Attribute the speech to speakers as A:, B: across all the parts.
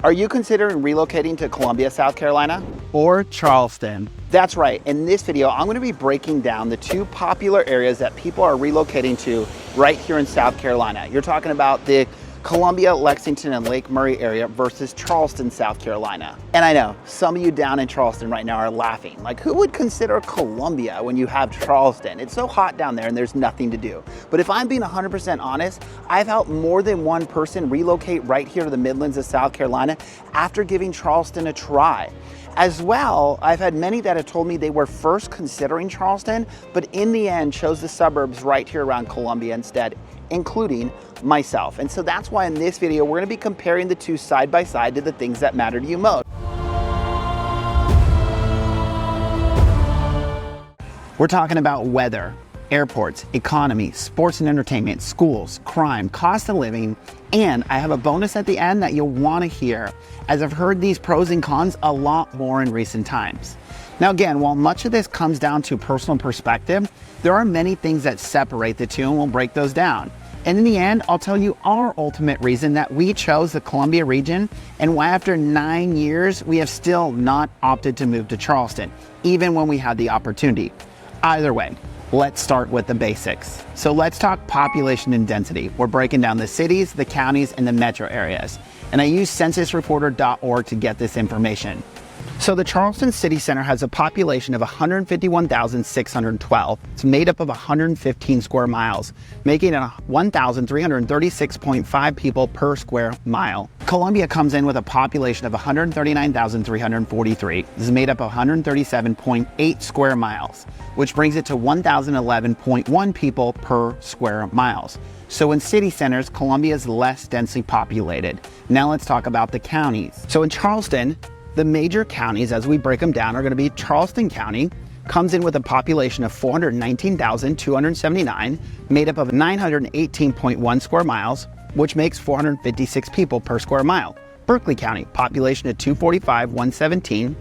A: Are you considering relocating to Columbia, South Carolina?
B: Or Charleston?
A: That's right. In this video, I'm going to be breaking down the two popular areas that people are relocating to right here in South Carolina. You're talking about the Columbia, Lexington, and Lake Murray area versus Charleston, South Carolina. And I know some of you down in Charleston right now are laughing. Like, who would consider Columbia when you have Charleston? It's so hot down there and there's nothing to do. But if I'm being 100% honest, I've helped more than one person relocate right here to the Midlands of South Carolina after giving Charleston a try. As well, I've had many that have told me they were first considering Charleston, but in the end chose the suburbs right here around Columbia instead, including myself. And so that's why in this video, we're gonna be comparing the two side by side to the things that matter to you most. We're talking about weather, airports, economy, sports and entertainment, schools, crime, cost of living, and I have a bonus at the end that you'll want to hear, as I've heard these pros and cons a lot more in recent times. Now again, while much of this comes down to personal perspective, there are many things that separate the two, and we'll break those down. And in the end, I'll tell you our ultimate reason that we chose the Columbia region and why after 9 years, we have still not opted to move to Charleston, even when we had the opportunity. Either way, let's start with the basics. So let's talk population and density. We're breaking down the cities, the counties, and the metro areas. And I use censusreporter.org to get this information. So the Charleston City Center has a population of 151,612. It's made up of 115 square miles, making it 1,336.5 people per square mile. Columbia comes in with a population of 139,343. This is made up of 137.8 square miles, which brings it to 1,011.1 people per square miles. So in city centers, Columbia is less densely populated. Now let's talk about the counties. So in Charleston, the major counties, as we break them down, are going to be Charleston County, comes in with a population of 419,279, made up of 918.1 square miles, which makes 456 people per square mile. Berkeley County, population of 245,117,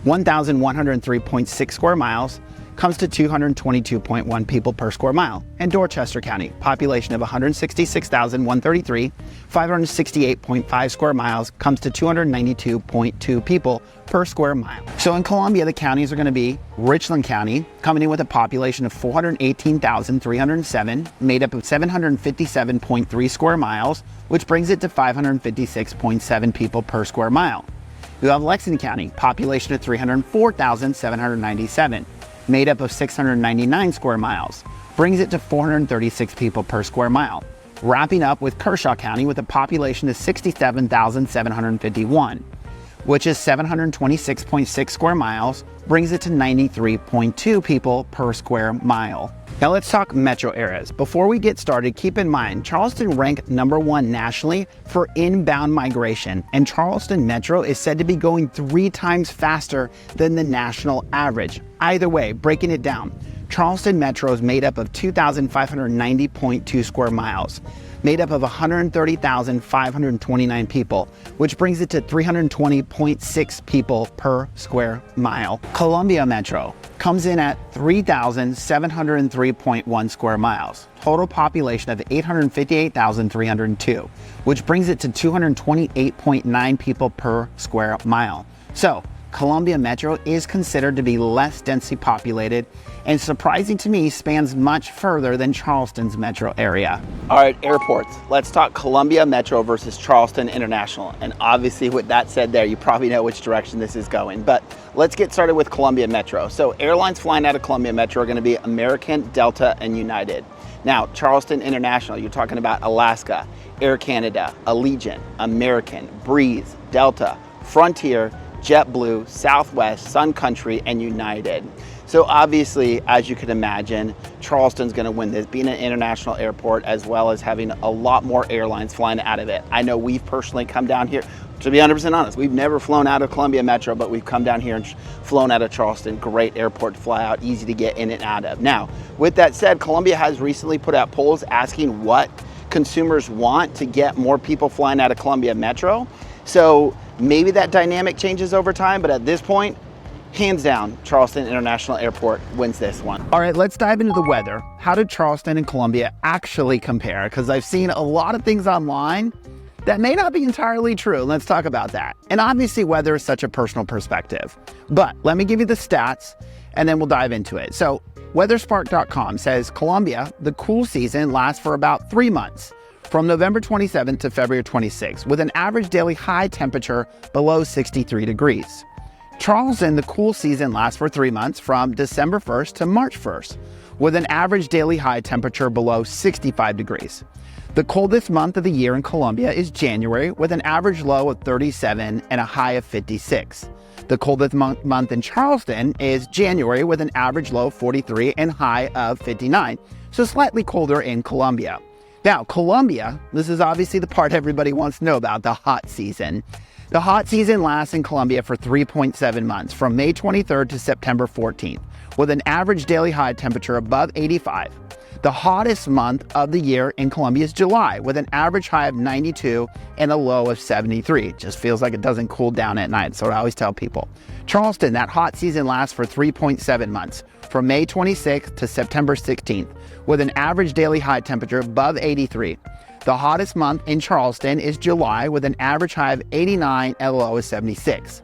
A: 1,103.6 square miles, comes to 222.1 people per square mile. And Dorchester County, population of 166,133, 568.5 square miles, comes to 292.2 people per square mile. So in Columbia, the counties are going to be Richland County, coming in with a population of 418,307, made up of 757.3 square miles, which brings it to 556.7 people per square mile. You have Lexington County, population of 304,797, made up of 699 square miles, brings it to 436 people per square mile. Wrapping up with Kershaw County with a population of 67,751, which is 726.6 square miles, brings it to 93.2 people per square mile. Now let's talk metro areas. Before we get started, keep in mind, Charleston ranked #1 nationally for inbound migration, and Charleston Metro is said to be going 3 times faster than the national average. Either way, breaking it down, Charleston Metro is made up of 2,590.2 square miles, made up of 130,529 people, which brings it to 320.6 people per square mile. Columbia Metro comes in at 3,703.1 square miles, total population of 858,302, which brings it to 228.9 people per square mile. So Columbia Metro is considered to be less densely populated, and surprising to me, spans much further than Charleston's metro area. All right, airports. Let's talk Columbia Metro versus Charleston International. And obviously with that said there, you probably know which direction this is going, but let's get started with Columbia Metro. So airlines flying out of Columbia Metro are gonna be American, Delta, and United. Now, Charleston International, you're talking about Alaska, Air Canada, Allegiant, American, Breeze, Delta, Frontier, JetBlue, Southwest, Sun Country, and United. So obviously, as you can imagine, Charleston's gonna win this, being an international airport, as well as having a lot more airlines flying out of it. I know we've personally come down here, to be 100% honest, we've never flown out of Columbia Metro, but we've come down here and flown out of Charleston. Great airport to fly out, easy to get in and out of. Now, with that said, Columbia has recently put out polls asking what consumers want to get more people flying out of Columbia Metro. So maybe that dynamic changes over time, but at this point, hands down, Charleston International Airport wins this one. All right, let's dive into the weather. How did Charleston and Columbia actually compare? Because I've seen a lot of things online That may not be entirely true. Let's talk about that. And obviously weather is such a personal perspective, but let me give you the stats and then we'll dive into it. So weatherspark.com says Columbia, the cool season lasts for about 3 months, from November 27th to February 26th, with an average daily high temperature below 63 degrees. Charleston, the cool season lasts for 3 months, from December 1st to March 1st, with an average daily high temperature below 65 degrees. The coldest month of the year in Columbia is January, with an average low of 37 and a high of 56. The coldest month in Charleston is January, with an average low of 43 and high of 59, so slightly colder in Columbia. Now, Columbia, this is obviously the part everybody wants to know about, the hot season. The hot season lasts in Columbia for 3.7 months, from May 23rd to September 14th, with an average daily high temperature above 85. The hottest month of the year in Columbia is July, with an average high of 92 and a low of 73. Just feels like it doesn't cool down at night, so I always tell people. Charleston, that hot season lasts for 3.7 months, from May 26th to September 16th, with an average daily high temperature above 83. The hottest month in Charleston is July, with an average high of 89 and a low of 76.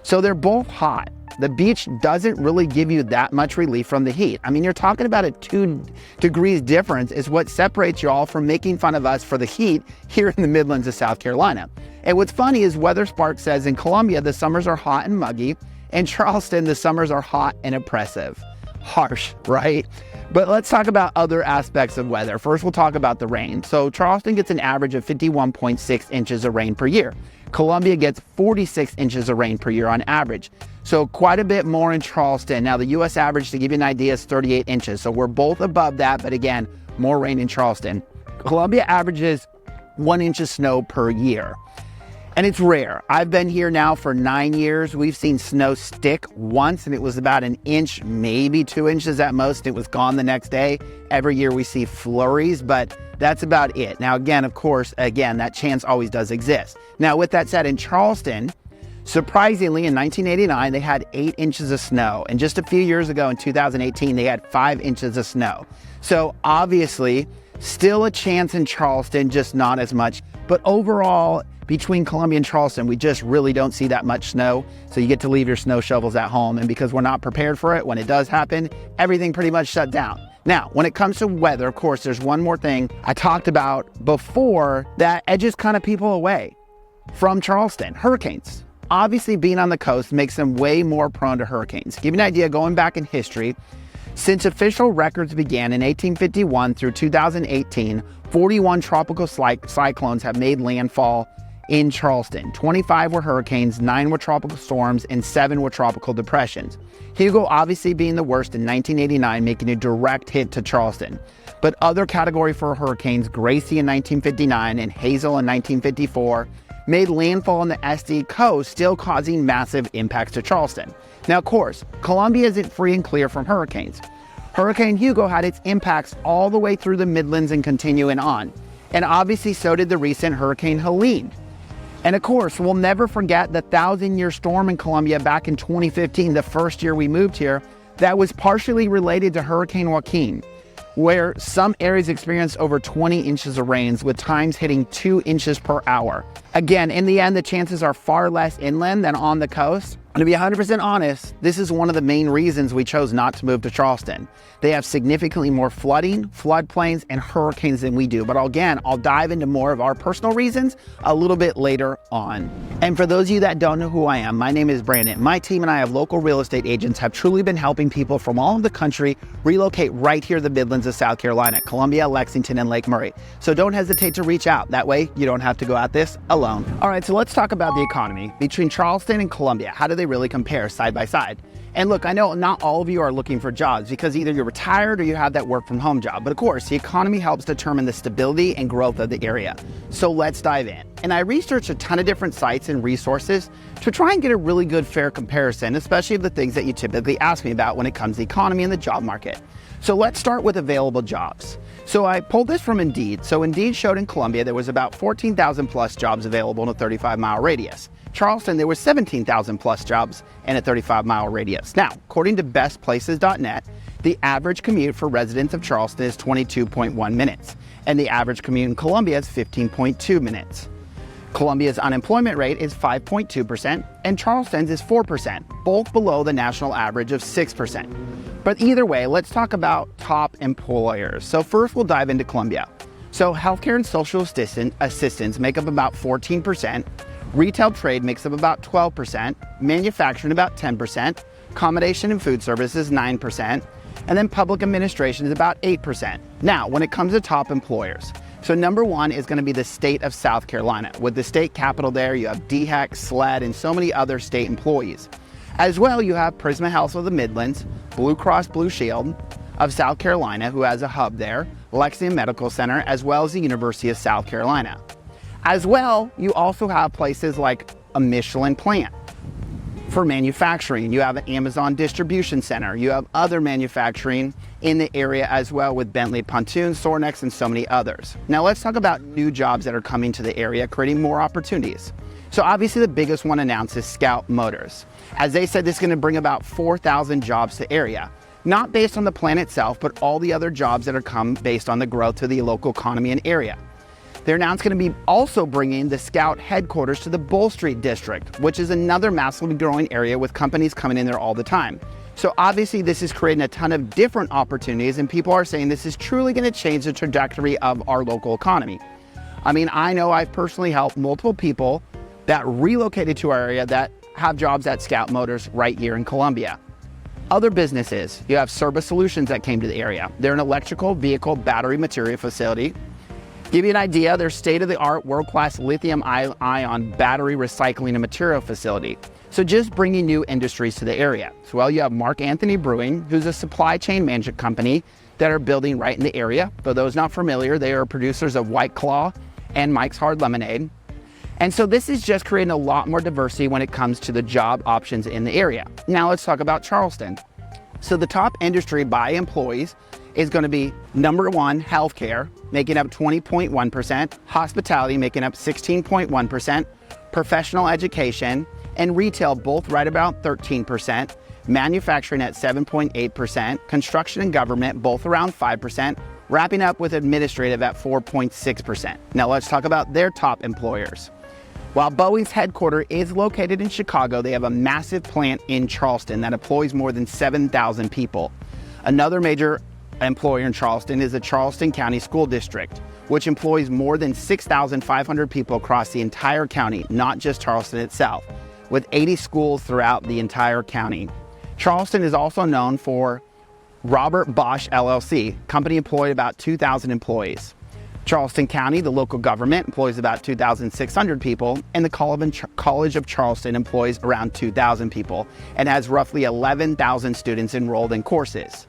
A: So they're both hot. The beach doesn't really give you that much relief from the heat. I mean, you're talking about a 2 degrees difference is what separates you all from making fun of us for the heat here in the Midlands of South Carolina. And what's funny is WeatherSpark says in Columbia, the summers are hot and muggy. In Charleston, the summers are hot and oppressive. Harsh, right? But let's talk about other aspects of weather. First, we'll talk about the rain. So Charleston gets an average of 51.6 inches of rain per year. Columbia gets 46 inches of rain per year on average. So quite a bit more in Charleston. Now the US average, to give you an idea, is 38 inches. So we're both above that, but again, more rain in Charleston. Columbia averages 1 inch of snow per year. And it's rare. I've been here now for 9 years. We've seen snow stick once, and it was about 1 inch, maybe 2 inches at most. It was gone the next day. Every year we see flurries, but that's about it. Now, again, of course, that chance always does exist. Now, with that said, in Charleston, surprisingly, in 1989, they had 8 inches of snow. And just a few years ago, in 2018, they had 5 inches of snow. So obviously, still a chance in Charleston, just not as much. But overall, between Columbia and Charleston, we just really don't see that much snow. So you get to leave your snow shovels at home. And because we're not prepared for it, when it does happen, everything pretty much shut down. Now, when it comes to weather, of course, there's one more thing I talked about before that edges kind of people away from Charleston: hurricanes. Obviously, being on the coast makes them way more prone to hurricanes. Give you an idea, going back in history, since official records began in 1851 through 2018, 41 tropical cyclones have made landfall in Charleston. 25 were hurricanes, 9 were tropical storms, and 7 were tropical depressions. Hugo obviously being the worst in 1989, making a direct hit to Charleston. But other category 4 hurricanes, Gracie in 1959 and Hazel in 1954, made landfall on the SD coast, still causing massive impacts to Charleston. Now, of course, Columbia isn't free and clear from hurricanes. Hurricane Hugo had its impacts all the way through the Midlands and continuing on. And obviously so did the recent Hurricane Helene. And of course, we'll never forget the 1,000-year storm in Columbia back in 2015, the first year we moved here, that was partially related to Hurricane Joaquin, where some areas experienced over 20 inches of rains, with times hitting 2 inches per hour. Again, in the end, the chances are far less inland than on the coast. And to be 100% honest, this is one of the main reasons we chose not to move to Charleston. They have significantly more flooding, floodplains, and hurricanes than we do. But again, I'll dive into more of our personal reasons a little bit later on. And for those of you that don't know who I am, my name is Brandon. My team and I of local real estate agents have truly been helping people from all over the country relocate right here to the Midlands of South Carolina, Columbia, Lexington, and Lake Murray. So don't hesitate to reach out. That way you don't have to go at this alone. All right, so let's talk about the economy. Between Charleston and Columbia, how do they really compare side by side? And look, I know not all of you are looking for jobs because either you're retired or you have that work from home job. But of course, the economy helps determine the stability and growth of the area. So let's dive in. And I researched a ton of different sites and resources to try and get a really good fair comparison, especially of the things that you typically ask me about when it comes to the economy and the job market. So let's start with available jobs. So I pulled this from Indeed. So Indeed showed in Columbia there was about 14,000 plus jobs available in a 35-mile radius. Charleston, there were 17,000 plus jobs in a 35-mile radius. Now, according to bestplaces.net, the average commute for residents of Charleston is 22.1 minutes, and the average commute in Columbia is 15.2 minutes. Columbia's unemployment rate is 5.2% and Charleston's is 4%, both below the national average of 6%. But either way, let's talk about top employers. So first we'll dive into Columbia. So healthcare and social assistance make up about 14%, retail trade makes up about 12%, manufacturing about 10%, accommodation and food services 9%, and then public administration is about 8%. Now, when it comes to top employers, so number one is going to be the state of South Carolina. With the state capital there, you have DHEC, SLED, and so many other state employees. As well, you have Prisma Health of the Midlands, Blue Cross Blue Shield of South Carolina, who has a hub there, Lexington Medical Center, as well as the University of South Carolina. As well, you also have places like a Michelin plant. For manufacturing, you have an Amazon distribution center. You have other manufacturing in the area as well with Bentley Pontoon, Sornex, and so many others. Now let's talk about new jobs that are coming to the area, creating more opportunities. So obviously the biggest one announced is Scout Motors. As they said, this is going to bring about 4,000 jobs to the area. Not based on the plant itself, but all the other jobs that are come based on the growth to the local economy and area. They're now going to be also bringing the Scout headquarters to the Bull Street district, which is another massively growing area with companies coming in there all the time. So obviously this is creating a ton of different opportunities, and people are saying this is truly going to change the trajectory of our local economy. I mean, I know I've personally helped multiple people that relocated to our area that have jobs at Scout Motors right here in Columbia. Other businesses, you have Service Solutions that came to the area. They're an electrical vehicle battery material facility. Give you an idea, they're state-of-the-art, world-class lithium-ion battery recycling and material facility. So just bringing new industries to the area. So well, you have Mark Anthony Brewing, who's a supply chain management company that are building right in the area. For those not familiar, they are producers of White Claw and Mike's Hard Lemonade. And so this is just creating a lot more diversity when it comes to the job options in the area. Now let's talk about Charleston. So the top industry by employees is going to be number one, healthcare, making up 20.1%, hospitality making up 16.1%, professional education, and retail both right about 13%, manufacturing at 7.8%, construction and government both around 5%, wrapping up with administrative at 4.6%. Now let's talk about their top employers. While Boeing's headquarters is located in Chicago, they have a massive plant in Charleston that employs more than 7,000 people. Another major employer in Charleston is the Charleston County School District, which employs more than 6,500 people across the entire county, not just Charleston itself, with 80 schools throughout the entire county. Charleston is also known for Robert Bosch LLC, company employed about 2,000 employees. Charleston County, the local government, employs about 2,600 people, and the College of Charleston employs around 2,000 people and has roughly 11,000 students enrolled in courses.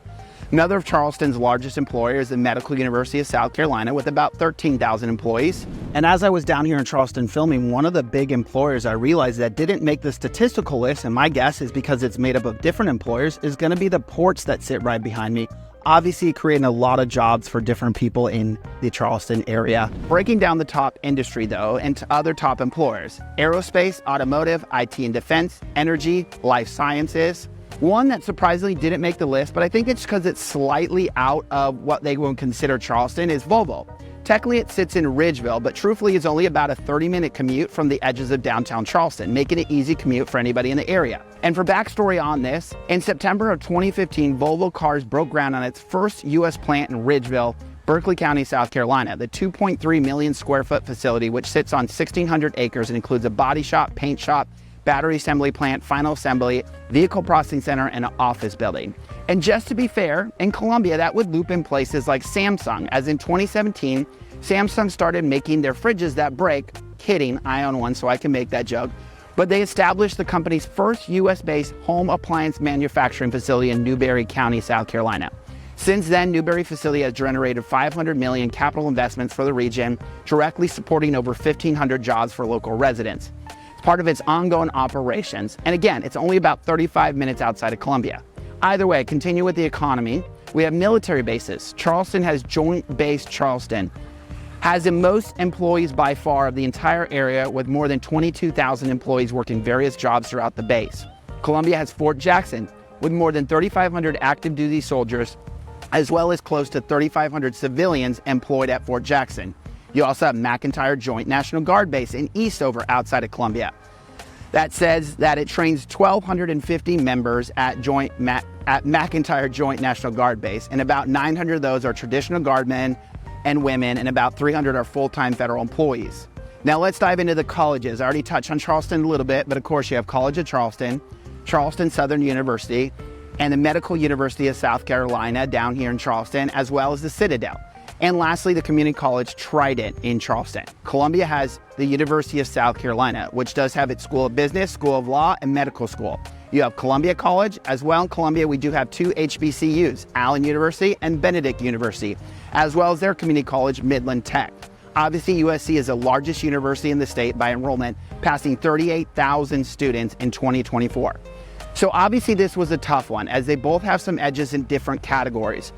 A: Another of Charleston's largest employers is the Medical University of South Carolina with about 13,000 employees.
B: And as I was down here in Charleston filming, one of the big employers I realized that didn't make the statistical list, and my guess is because it's made up of different employers, is going to be the ports that sit right behind me. Obviously creating a lot of jobs for different people in the Charleston area.
A: Breaking down the top industry though, and other top employers: aerospace, automotive, IT and defense, energy, life sciences. One that surprisingly didn't make the list, but I think it's because it's slightly out of what they would consider Charleston, is Volvo. Technically it sits in Ridgeville, but truthfully it's only about a 30-minute commute from the edges of downtown Charleston, making it easy commute for anybody in the area. And for backstory on this, in September of 2015, Volvo Cars broke ground on its first U.S. plant in Ridgeville, Berkeley County, South Carolina. The 2.3 million square foot facility, which sits on 1,600 acres and includes a body shop, paint shop, battery assembly plant, final assembly, vehicle processing center, and an office building. And just to be fair, in Columbia, that would loop in places like Samsung, as in 2017, Samsung started making their fridges that break. Kidding, I own one, so I can make that joke. But they established the company's first US-based home appliance manufacturing facility in Newberry County, South Carolina. Since then, Newberry facility has generated $500 million capital investments for the region, directly supporting over 1,500 jobs for local residents. It's part of its ongoing operations. And again, it's only about 35 minutes outside of Columbia. Either way, continue with the economy. We have military bases. Charleston has Joint Base Charleston, has the most employees by far of the entire area, with more than 22,000 employees working various jobs throughout the base. Columbia has Fort Jackson, with more than 3,500 active duty soldiers, as well as close to 3,500 civilians employed at Fort Jackson. You also have McIntyre Joint National Guard Base in Eastover outside of Columbia. That says that it trains 1,250 members at McIntyre Joint National Guard Base, and about 900 of those are traditional guardmen and women, and about 300 are full-time federal employees. Now let's dive into the colleges. I already touched on Charleston a little bit, but of course you have College of Charleston, Charleston Southern University, and the Medical University of South Carolina down here in Charleston, as well as the Citadel. And lastly, the community college Trident in Charleston. Columbia has the University of South Carolina, which does have its School of Business, School of Law, and Medical School. You have Columbia College. As well in Columbia, we do have 2 HBCUs, Allen University and Benedict University, as well as their community college, Midland Tech. Obviously, USC is the largest university in the state by enrollment, passing 38,000 students in 2024. So obviously this was a tough one, as they both have some edges in different categories.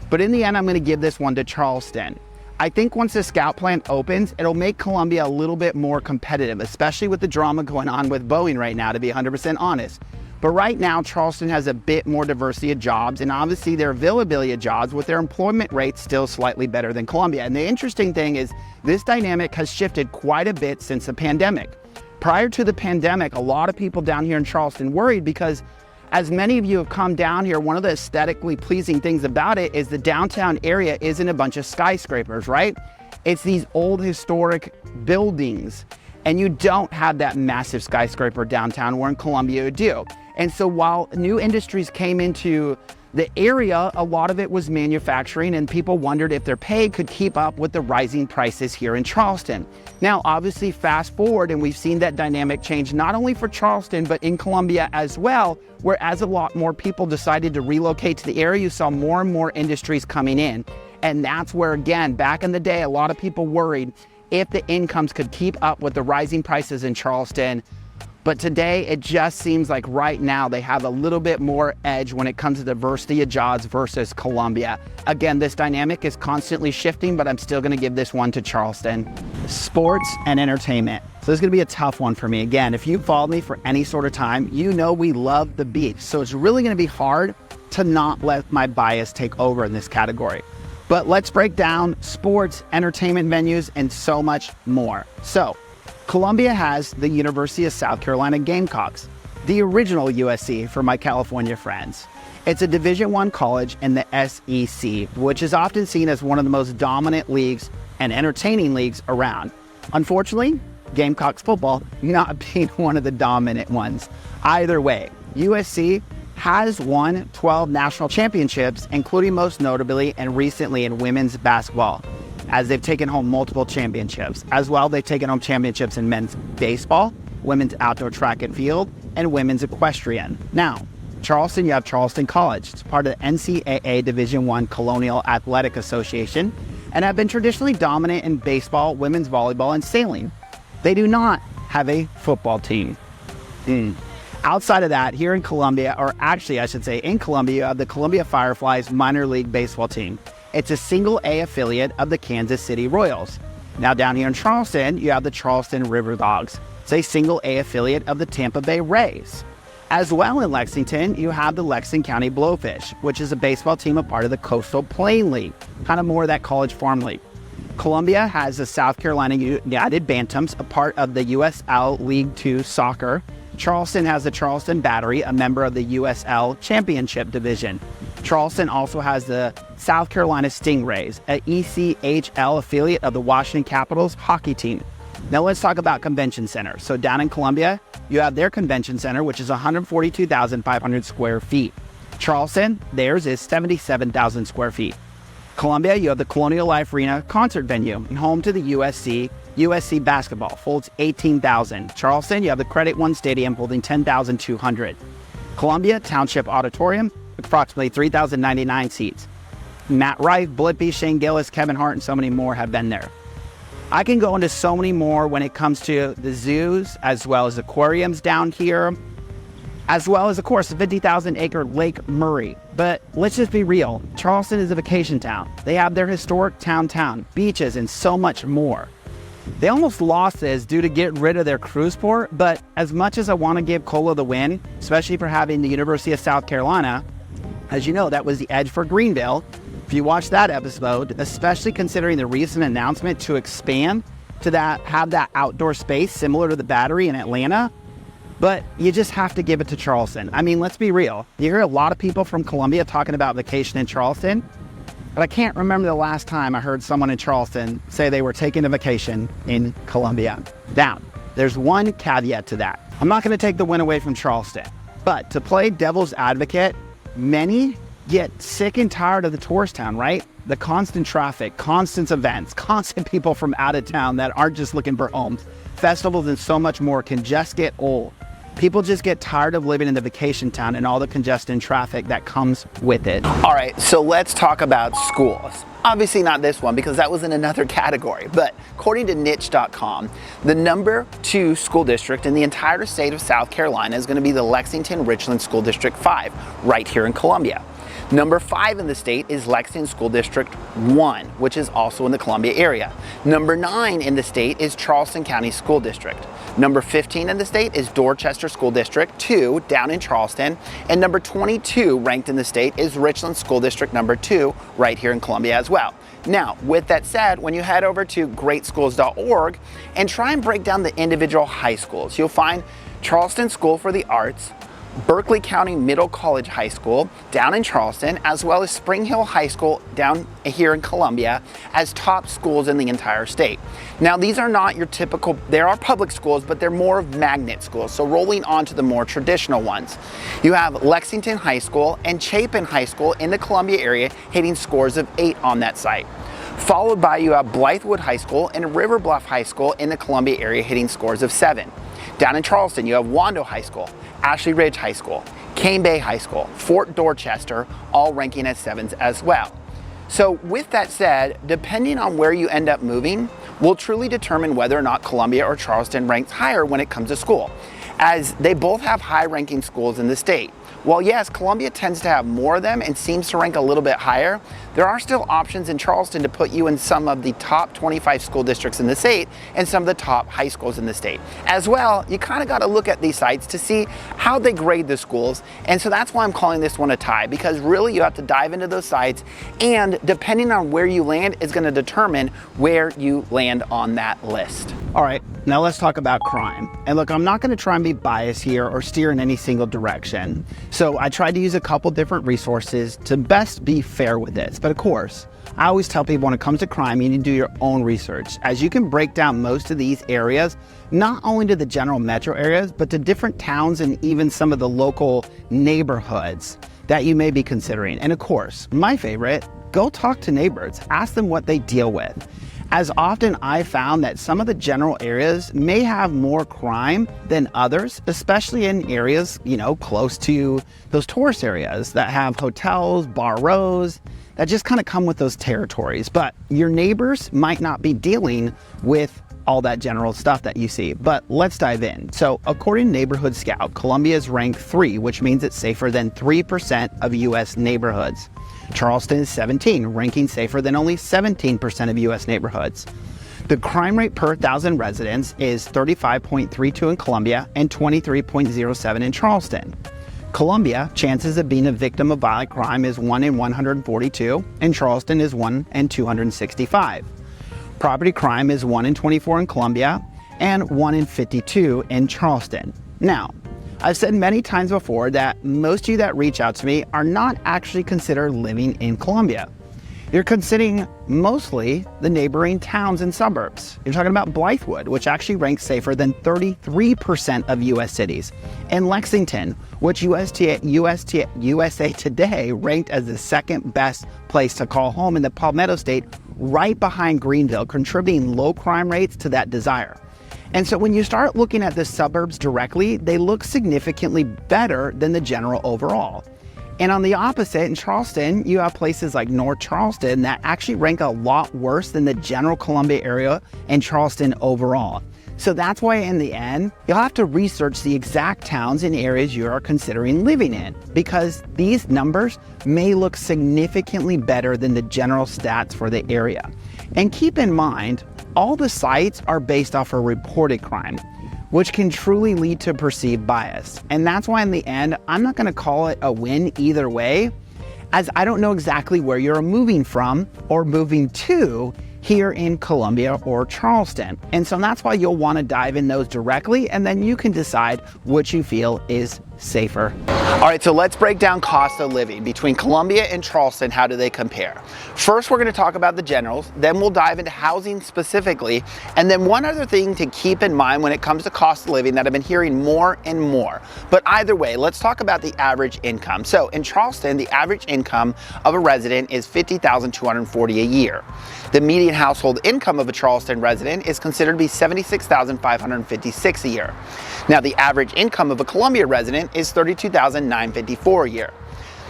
A: But in the end, I'm going to give this one to Charleston. I think once the scout plant opens, it'll make Columbia a little bit more competitive, especially with the drama going on with Boeing right now, to be 100% honest. But right now, Charleston has a bit more diversity of jobs, and obviously their availability of jobs with their employment rates still slightly better than Columbia. And the interesting thing is this dynamic has shifted quite a bit since the pandemic. Prior to the pandemic, a lot of people down here in Charleston worried because, as many of you have come down here, one of the aesthetically pleasing things about it is the downtown area isn't a bunch of skyscrapers, right? It's these old historic buildings, and you don't have that massive skyscraper downtown where in Columbia you do. And so while new industries came into the area, a lot of it was manufacturing, and people wondered if their pay could keep up with the rising prices here in Charleston. Now, obviously, fast forward, and we've seen that dynamic change not only for Charleston, but in Columbia as well, where as a lot more people decided to relocate to the area, you saw more and more industries coming in. And that's where, again, back in the day, a lot of people worried if the incomes could keep up with the rising prices in Charleston. But today, it just seems like right now they have a little bit more edge when it comes to diversity of jobs versus Columbia. Again, this dynamic is constantly shifting, but I'm still going to give this one to Charleston. Sports and entertainment. So this is going to be a tough one for me. Again, if you've followed me for any sort of time, you know we love the beef. So it's really going to be hard to not let my bias take over in this category. But let's break down sports, entertainment venues, and so much more. So Columbia has the University of South Carolina Gamecocks, the original USC for my California friends. It's a Division I college in the SEC, which is often seen as one of the most dominant leagues and entertaining leagues around. Unfortunately, Gamecocks football not being one of the dominant ones. Either way, USC has won 12 national championships, including most notably and recently in women's basketball, as they've taken home multiple championships. As well, they've taken home championships in men's baseball, women's outdoor track and field, and women's equestrian. Now, Charleston, you have Charleston College. It's part of the NCAA Division I Colonial Athletic Association, and have been traditionally dominant in baseball, women's volleyball, and sailing. They do not have a football team. Outside of that, here in Columbia, or actually I should say in Columbia, you have the Columbia Fireflies minor league baseball team. It's a single A affiliate of the Kansas City Royals. Now down here in Charleston, you have the Charleston River Dogs. It's a single A affiliate of the Tampa Bay Rays. As well in Lexington, you have the Lexington County Blowfish, which is a baseball team a part of the Coastal Plain League, kind of more of that college farm league. Columbia has the South Carolina United Bantams, a part of the USL League Two Soccer. Charleston has the Charleston Battery, a member of the USL Championship Division. Charleston also has the South Carolina Stingrays, an ECHL affiliate of the Washington Capitals hockey team. Now let's talk about Convention Center. So down in Columbia, you have their Convention Center, which is 142,500 square feet. Charleston, theirs is 77,000 square feet. Columbia, you have the Colonial Life Arena concert venue, home to the USC. USC basketball holds 18,000. Charleston, you have the Credit One Stadium holding 10,200. Columbia Township Auditorium, approximately 3,099 seats. Matt Wright, Blippi, Shane Gillis, Kevin Hart, and so many more have been there. I can go into so many more when it comes to the zoos, as well as aquariums down here, as well as, of course, the 50,000 acre Lake Murray. But let's just be real. Charleston is a vacation town. They have their historic town, beaches, and so much more. They almost lost this due to get rid of their cruise port, but as much as I want to give COLA the win, especially for having the University of South Carolina, as you know, that was the edge for Greenville.
B: if you watch that episode, especially considering the recent announcement to expand to have that outdoor space similar to the Battery in Atlanta. But you just have to give it to Charleston. I mean, let's be real. You hear a lot of people from Columbia talking about vacation in Charleston, but I can't remember the last time I heard someone in Charleston say they were taking a vacation in Columbia. Now, there's one caveat to that. I'm not going to take the win away from Charleston, but to play devil's advocate, many get sick and tired of the tourist town, right? The constant traffic, constant events, constant people from out of town that aren't just looking for homes. Festivals and so much more can just get old. People just get tired of living in the vacation town and all the congestion and traffic that comes with it.
A: All right, so let's talk about schools. Obviously not this one because that was in another category, but according to niche.com, the number 2 school district in the entire state of South Carolina is going to be the Lexington-Richland School District 5, right here in Columbia. Number 5 in the state is Lexington School District 1, which is also in the Columbia area. Number 9 in the state is Charleston County School District. Number 15 in the state is Dorchester School District 2 down in Charleston. And number 22 ranked in the state is Richland School District number 2 right here in Columbia as well. Now, with that said, when you head over to greatschools.org and try and break down the individual high schools, you'll find Charleston School for the Arts, Berkeley County Middle College High School down in Charleston, as well as Spring Hill High School down here in Columbia as top schools in the entire state. Now, these are not your typical, there are public schools, but they're more of magnet schools. So rolling on to the more traditional ones. You have Lexington High School and Chapin High School in the Columbia area hitting scores of 8 on that site. Followed by you have Blythewood High School and River Bluff High School in the Columbia area hitting scores of 7. Down in Charleston, you have Wando High School, Ashley Ridge High School, Cane Bay High School, Fort Dorchester, all ranking as 7s as well. So with that said, depending on where you end up moving, will truly determine whether or not Columbia or Charleston ranks higher when it comes to school, as they both have high-ranking schools in the state. While yes, Columbia tends to have more of them and seems to rank a little bit higher, there are still options in Charleston to put you in some of the top 25 school districts in the state and some of the top high schools in the state. As well, you kind of got to look at these sites to see how they grade the schools, and so that's why I'm calling this one a tie, because really you have to dive into those sites, and depending on where you land is going to determine where you land on that list.
B: All right, now let's talk about crime. And look, I'm not going to try and be biased here or steer in any single direction. So I tried to use a couple different resources to best be fair with this. But of course, I always tell people when it comes to crime, you need to do your own research, as you can break down most of these areas, not only to the general metro areas, but to different towns and even some of the local neighborhoods that you may be considering. And of course, my favorite, go talk to neighbors, ask them what they deal with. As often I've found that some of the general areas may have more crime than others, especially in areas, close to those tourist areas that have hotels, bar rows, that just kind of come with those territories. But your neighbors might not be dealing with all that general stuff that you see. But let's dive in. So according to Neighborhood Scout, Columbia is ranked 3, which means it's safer than 3% of US neighborhoods. Charleston is 17, ranking safer than only 17% of US neighborhoods. The crime rate per 1,000 residents is 35.32 in Columbia and 23.07 in Charleston. Columbia, chances of being a victim of violent crime is 1 in 142, and Charleston is 1 in 265. Property crime is 1 in 24 in Columbia and 1 in 52 in Charleston. Now, I've said many times before that most of you that reach out to me are not actually considered living in Columbia. You're considering mostly the neighboring towns and suburbs. You're talking about Blythewood, which actually ranks safer than 33% of US cities, and Lexington, which USA Today ranked as the second best place to call home in the Palmetto State, right behind Greenville, contributing low crime rates to that desire. And so when you start looking at the suburbs directly, they look significantly better than the general overall. And on the opposite, in Charleston, you have places like North Charleston that actually rank a lot worse than the general Columbia area and Charleston overall. So that's why in the end, you'll have to research the exact towns and areas you are considering living in, because these numbers may look significantly better than the general stats for the area. And keep in mind, all the sites are based off of reported crime, which can truly lead to perceived bias. And that's why in the end, I'm not gonna call it a win either way,
A: as I don't know exactly where you're moving from or moving to here in Columbia or Charleston. And so that's why you'll want to dive in those directly, and then you can decide which you feel is safer. All right, so let's break down cost of living between Columbia and Charleston. How do they compare? First, we're going to talk about the generals, then we'll dive into housing specifically, and then one other thing to keep in mind when it comes to cost of living that I've been hearing more and more. But either way, let's talk about the average income. So in Charleston, the average income of a resident is $50,240 a year. The median household income of a Charleston resident is considered to be $76,556 a year. Now, the average income of a Columbia resident is $32,954 a year.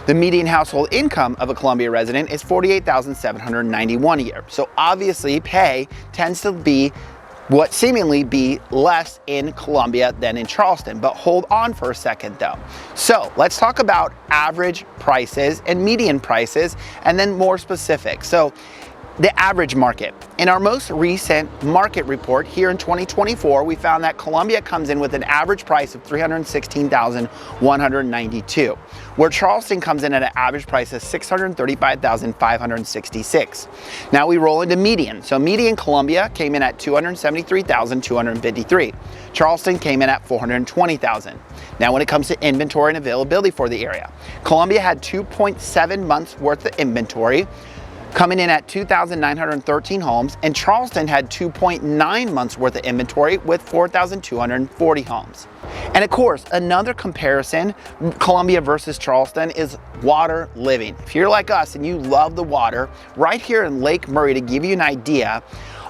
A: The median household income of a Columbia resident is $48,791 a year. So obviously, pay tends to be what seemingly be less in Columbia than in Charleston. But hold on for a second though. So let's talk about average prices and median prices, and then more specific. So the average market. In our most recent market report here in 2024, we found that Columbia comes in with an average price of $316,192, where Charleston comes in at an average price of $635,566. Now we roll into median. So median Columbia came in at $273,253. Charleston came in at $420,000. Now when it comes to inventory and availability for the area, Columbia had 2.7 months worth of inventory, coming in at 2,913 homes, and Charleston had 2.9 months worth of inventory with 4,240 homes. And of course, another comparison, Columbia versus Charleston, is water living. If you're like us and you love the water, right here in Lake Murray, to give you an idea,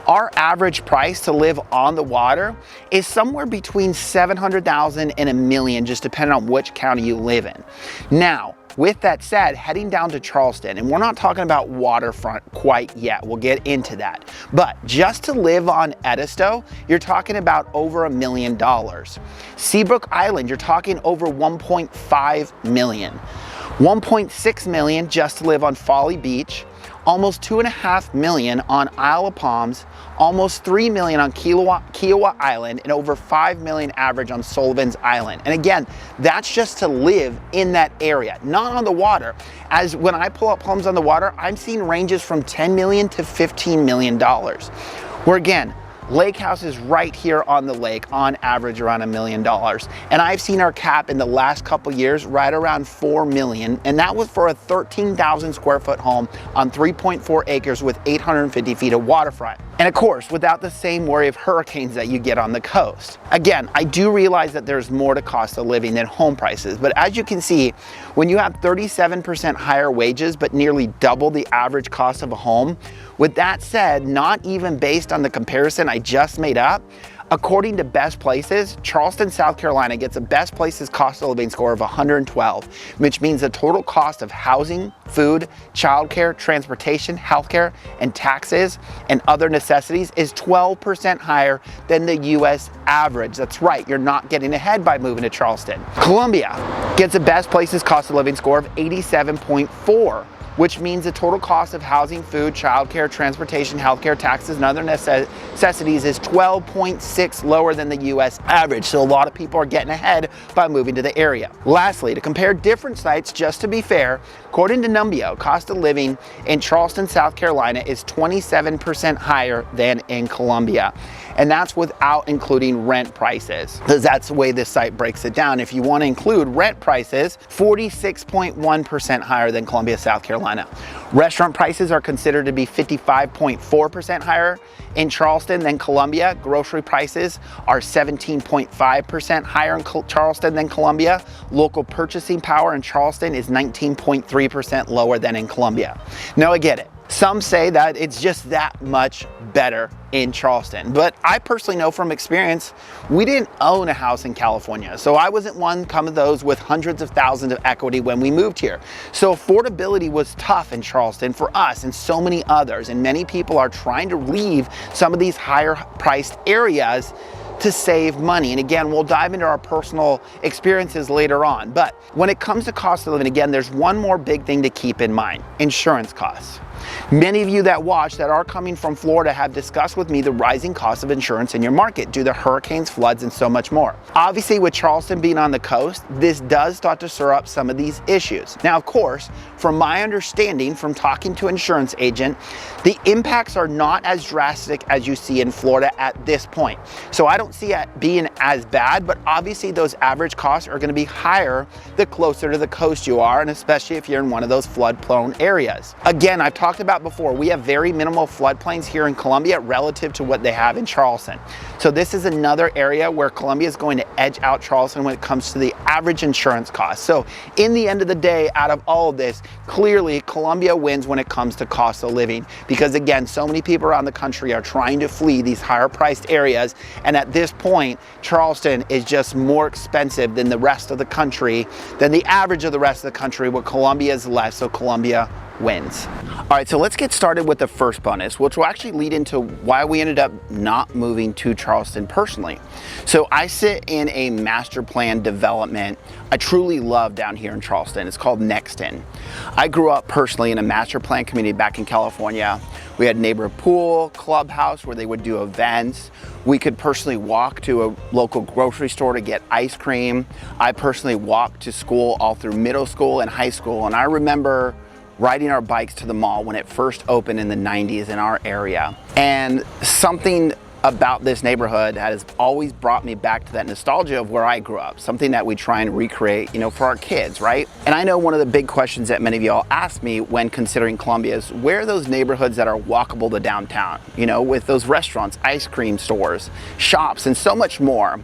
A: our average price to live on the water is somewhere between $700,000 and $1 million, just depending on which county you live in. Now, with that said, heading down to Charleston, and we're not talking about waterfront quite yet, we'll get into that, but just to live on Edisto, you're talking about over $1 million. Seabrook Island, you're talking over $1.5 million. $1.6 million just to live on Folly Beach, almost $2.5 million on Isle of Palms, almost $3 million on Kiowa Island, and over $5 million average on Sullivan's Island. And again, that's just to live in that area, not on the water. As when I pull up homes on the water, I'm seeing ranges from $10 million to $15 million. Where again, lake houses right here on the lake on average around $1 million. And I've seen our cap in the last couple years right around $4 million. And that was for a 13,000 square foot home on 3.4 acres with 850 feet of waterfront. And of course, without the same worry of hurricanes that you get on the coast. Again, I do realize that there's more to cost of living than home prices, but as you can see, when you have 37% higher wages, but nearly double the average cost of a home, with that said, not even based on the comparison I just made up, according to Best Places, Charleston, South Carolina gets a Best Places cost of living score of 112, which means the total cost of housing, food, childcare, transportation, healthcare, and taxes and other necessities is 12% higher than the US average. That's right, you're not getting ahead by moving to Charleston. Columbia gets a Best Places cost of living score of 87.4, which means the total cost of housing, food, childcare, transportation, healthcare, taxes, and other necessities is 12.6 lower than the US average. So a lot of people are getting ahead by moving to the area. Lastly, to compare different sites, just to be fair, according to Numbeo, cost of living in Charleston, South Carolina is 27% higher than in Columbia. And that's without including rent prices, because that's the way this site breaks it down. If you want to include rent prices, 46.1% higher than Columbia, South Carolina. Restaurant prices are considered to be 55.4% higher in Charleston than Columbia. Grocery prices are 17.5% higher in Charleston than Columbia. Local purchasing power in Charleston is 19.3% lower than in Columbia. Now I get it. Some say that it's just that much better in Charleston, but I personally know from experience, we didn't own a house in California, so I wasn't one of those with hundreds of thousands of equity when we moved here. So affordability was tough in Charleston for us and so many others, and many people are trying to leave some of these higher priced areas to save money. And again, we'll dive into our personal experiences later on. But when it comes to cost of living, again, there's one more big thing to keep in mind: insurance costs. Many of you that watch that are coming from Florida have discussed with me the rising cost of insurance in your market due to hurricanes, floods, and so much more. Obviously, with Charleston being on the coast, this does start to stir up some of these issues. Now, of course, from my understanding from talking to an insurance agent, the impacts are not as drastic as you see in Florida at this point. So I don't see it being as bad, but obviously those average costs are going to be higher the closer to the coast you are, and especially if you're in one of those flood-prone areas. Again, I've talked about before, we have very minimal floodplains here in Columbia relative to what they have in Charleston. So this is another area where Columbia is going to edge out Charleston when it comes to the average insurance cost. So in the end of the day, out of all of this, clearly Columbia wins when it comes to cost of living, because again, so many people around the country are trying to flee these higher priced areas, and at this point Charleston is just more expensive than the rest of the country, than the average of the rest of the country, where Columbia is less, so Columbia wins. All right, so let's get started with the first bonus, which will actually lead into why we ended up not moving to Charleston personally. So I sit in a master plan development I truly love down here in Charleston. It's called Lexington. I grew up personally in a master plan community back in California. We had neighborhood pool, clubhouse where they would do events. We could personally walk to a local grocery store to get ice cream. I personally walked to school all through middle school and high school, and I remember riding our bikes to the mall when it first opened in the 90s in our area. And something about this neighborhood has always brought me back to that nostalgia of where I grew up, something that we try and recreate, for our kids, right? And I know one of the big questions that many of y'all ask me when considering Columbia is, where are those neighborhoods that are walkable to downtown, with those restaurants, ice cream stores, shops, and so much more.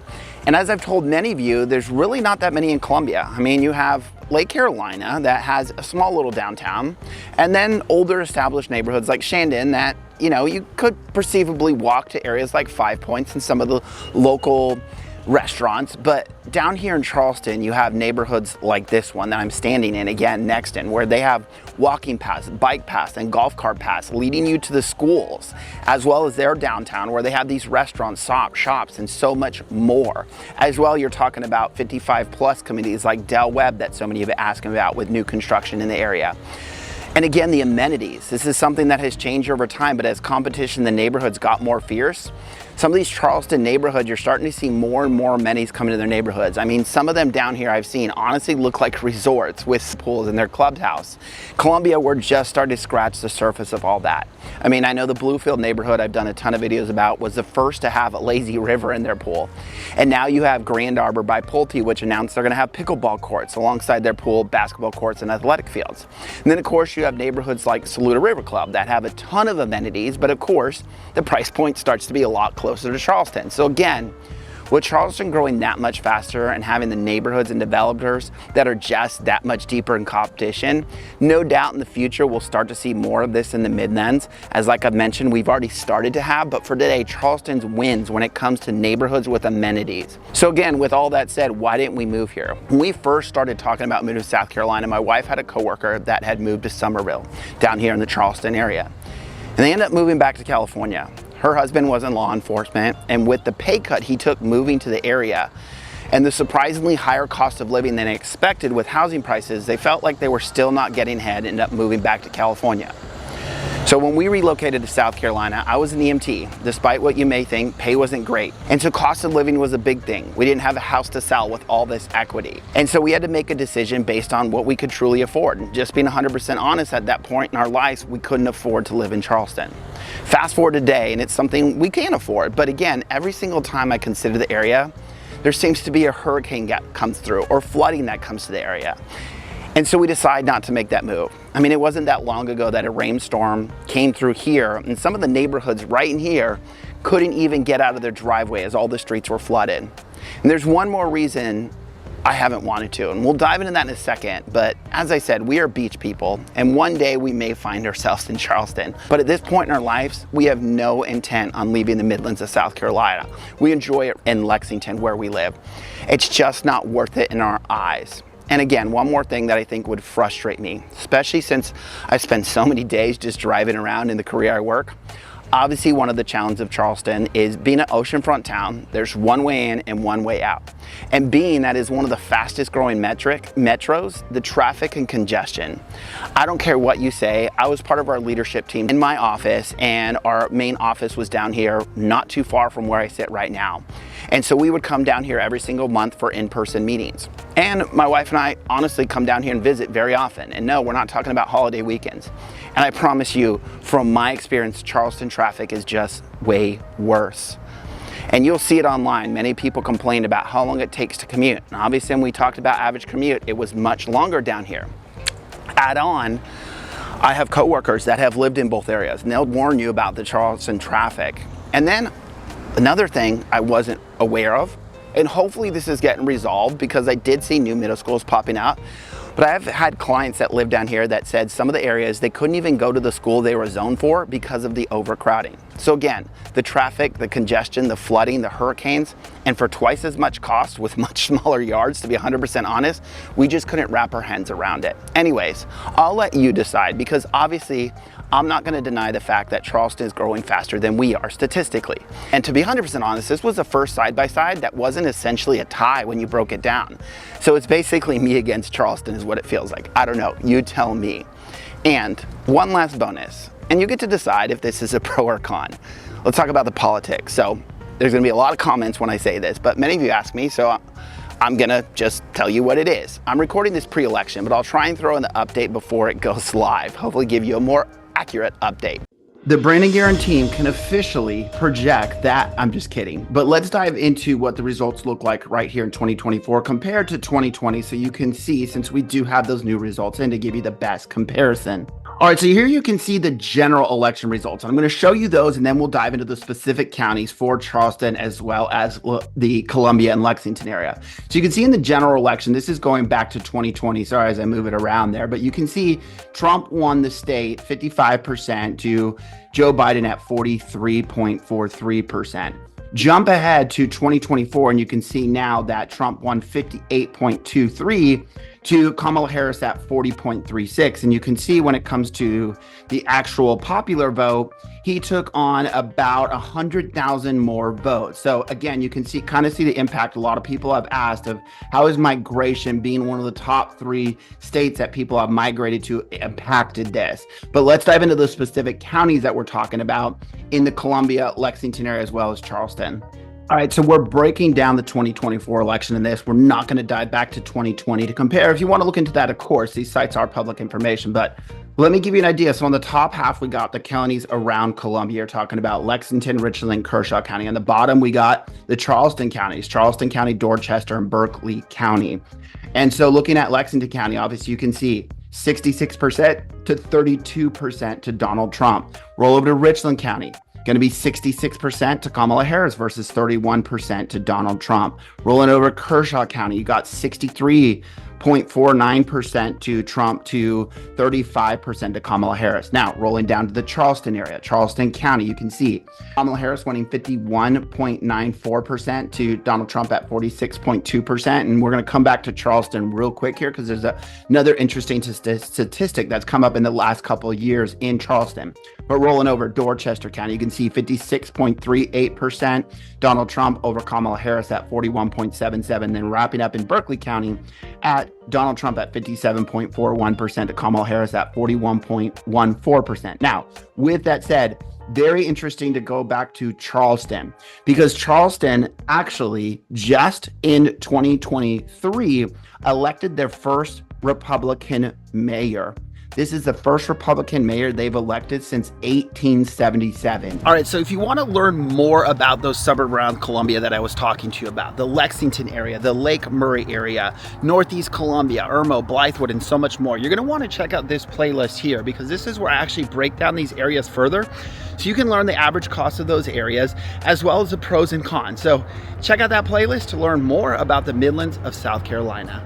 A: And as I've told many of you, there's really not that many in Columbia. I mean, you have Lake Carolina that has a small little downtown, and then older established neighborhoods like Camden that, you could perceivably walk to areas like Five Points and some of the local restaurants. But down here in Charleston, you have neighborhoods like this one that I'm standing in, again, Lexington, where they have walking paths, bike paths, and golf cart paths leading you to the schools, as well as their downtown, where they have these restaurants, shops, and so much more. As well, you're talking about 55 plus communities like Del Webb that so many of you ask about with new construction in the area. And again, the amenities. This is something that has changed over time, but as competition in the neighborhoods got more fierce, some of these Charleston neighborhoods, you're starting to see more and more amenities coming to their neighborhoods. I mean, some of them down here I've seen honestly look like resorts with pools in their clubhouse. Columbia, we're just starting to scratch the surface of all that. I mean, I know the Bluefield neighborhood I've done a ton of videos about was the first to have a lazy river in their pool. And now you have Grand Arbor by Pulte, which announced they're gonna have pickleball courts alongside their pool, basketball courts, and athletic fields. And then of course you have neighborhoods like Saluda River Club that have a ton of amenities, but of course the price point starts to be a lot closer to Charleston. So again, with Charleston growing that much faster and having the neighborhoods and developers that are just that much deeper in competition, no doubt in the future we'll start to see more of this in the Midlands. As like I've mentioned, we've already started to have, but for today, Charleston's wins when it comes to neighborhoods with amenities. So again, with all that said, why didn't we move here? When we first started talking about moving to South Carolina, my wife had a coworker that had moved to Somerville down here in the Charleston area. And they ended up moving back to California. Her husband was in law enforcement, and with the pay cut he took moving to the area and the surprisingly higher cost of living than expected with housing prices, they felt like they were still not getting ahead and ended up moving back to California. So when we relocated to South Carolina, I was an EMT. Despite what you may think, pay wasn't great. And so cost of living was a big thing. We didn't have a house to sell with all this equity. And so we had to make a decision based on what we could truly afford. And just being 100% honest, at that point in our lives, we couldn't afford to live in Charleston. Fast forward today, and it's something we can afford. But again, every single time I consider the area, there seems to be a hurricane that comes through or flooding that comes to the area. And so we decide not to make that move. I mean, it wasn't that long ago that a rainstorm came through here, and some of the neighborhoods right in here couldn't even get out of their driveway as all the streets were flooded. And there's one more reason I haven't wanted to, and we'll dive into that in a second. But as I said, we are beach people, and one day we may find ourselves in Charleston. But at this point in our lives, we have no intent on leaving the Midlands of South Carolina. We enjoy it in Lexington where we live. It's just not worth it in our eyes. And again, one more thing that I think would frustrate me, especially since I spend so many days just driving around in the career I work, Obviously, one of the challenges of Charleston is being an oceanfront town. There's one way in and one way out. And being that is one of the fastest growing metros, the traffic and congestion. I don't care what you say, I was part of our leadership team in my office, and our main office was down here not too far from where I sit right now. And so we would come down here every single month for in-person meetings. And my wife and I honestly come down here and visit very often. And no, we're not talking about holiday weekends. And I promise you, from my experience, Charleston traffic is just way worse. And you'll see it online. Many people complain about how long it takes to commute. And obviously, when we talked about average commute, it was much longer down here. Add on, I have coworkers that have lived in both areas, and they'll warn you about the Charleston traffic. And then another thing I wasn't aware of, and hopefully this is getting resolved because I did see new middle schools popping out, but I've had clients that live down here that said some of the areas they couldn't even go to the school they were zoned for because of the overcrowding. So again, the traffic, the congestion, the flooding, the hurricanes, and for twice as much cost with much smaller yards, to be 100% honest, we just couldn't wrap our hands around it. Anyways, I'll let you decide, because obviously I'm not going to deny the fact that Charleston is growing faster than we are statistically. And to be 100% honest, this was the first side-by-side that wasn't essentially a tie when you broke it down. So it's basically me against Charleston is what it feels like. I don't know, you tell me. And one last bonus, and you get to decide if this is a pro or con. Let's talk about the politics. So there's going to be a lot of comments when I say this, but many of you ask me, so I'm gonna just tell you what it is. I'm recording this pre-election, but I'll try and throw in the update before it goes live. Hopefully give you a more accurate update.
B: The Brandon Guerin team can officially project that, I'm just kidding. But let's dive into what the results look like right here in 2024 compared to 2020, so you can see, since we do have those new results, and to give you the best comparison. All right, so here you can see the general election results. I'm going to show you those, and then we'll dive into the specific counties for Charleston as well as the Columbia and Lexington area. So you can see in the general election, this is going back to 2020. Sorry as I move it around there, but you can see Trump won the state 55% to Joe Biden at 43.43%. Jump ahead to 2024, and you can see now that Trump won 58.23 to Kamala Harris at 40.36. And you can see when it comes to the actual popular vote, he took on about 100,000 more votes. So again, you can see kind of see the impact. A lot of people have asked of how is migration, being one of the top 3 states that people have migrated to, impacted this. But let's dive into the specific counties that we're talking about in the Columbia, Lexington area, as well as Charleston. All right, so we're breaking down the 2024 election in this. We're not going to dive back to 2020 to compare. If you want to look into that, of course, these sites are public information, but let me give you an idea. So on the top half, we got the counties around Columbia. You're talking about Lexington, Richland, Kershaw County. On the bottom, we got the Charleston counties, Charleston County, Dorchester, and Berkeley County. And so looking at Lexington County, obviously you can see 66% to 32% to Donald Trump. Roll over to Richland County. Going to be 66% to Kamala Harris versus 31% to Donald Trump. Rolling over Kershaw County, you got 63.49% to Trump to 35% to Kamala Harris. Now, rolling down to the Charleston area, Charleston County, you can see Kamala Harris winning 51.94% to Donald Trump at 46.2%. And we're going to come back to Charleston real quick here because there's another interesting statistic that's come up in the last couple of years in Charleston. But rolling over Dorchester County, you can see 56.38% Donald Trump over Kamala Harris at 41.77%. Then wrapping up in Berkeley County at Donald Trump at 57.41% to Kamala Harris at 41.14%. Now, with that said, very interesting to go back to Charleston, because Charleston actually just in 2023 elected their first Republican mayor. This is the first Republican mayor they've elected since 1877. All right, so if you want to learn more about those suburbs around Columbia that I was talking to you about, the Lexington area, the Lake Murray area, Northeast Columbia, Irmo, Blythewood, and so much more, you're going to want to check out this playlist here, because this is where I actually break down these areas further so you can learn the average cost of those areas as well as the pros and cons. So check out that playlist to learn more about the Midlands of South Carolina.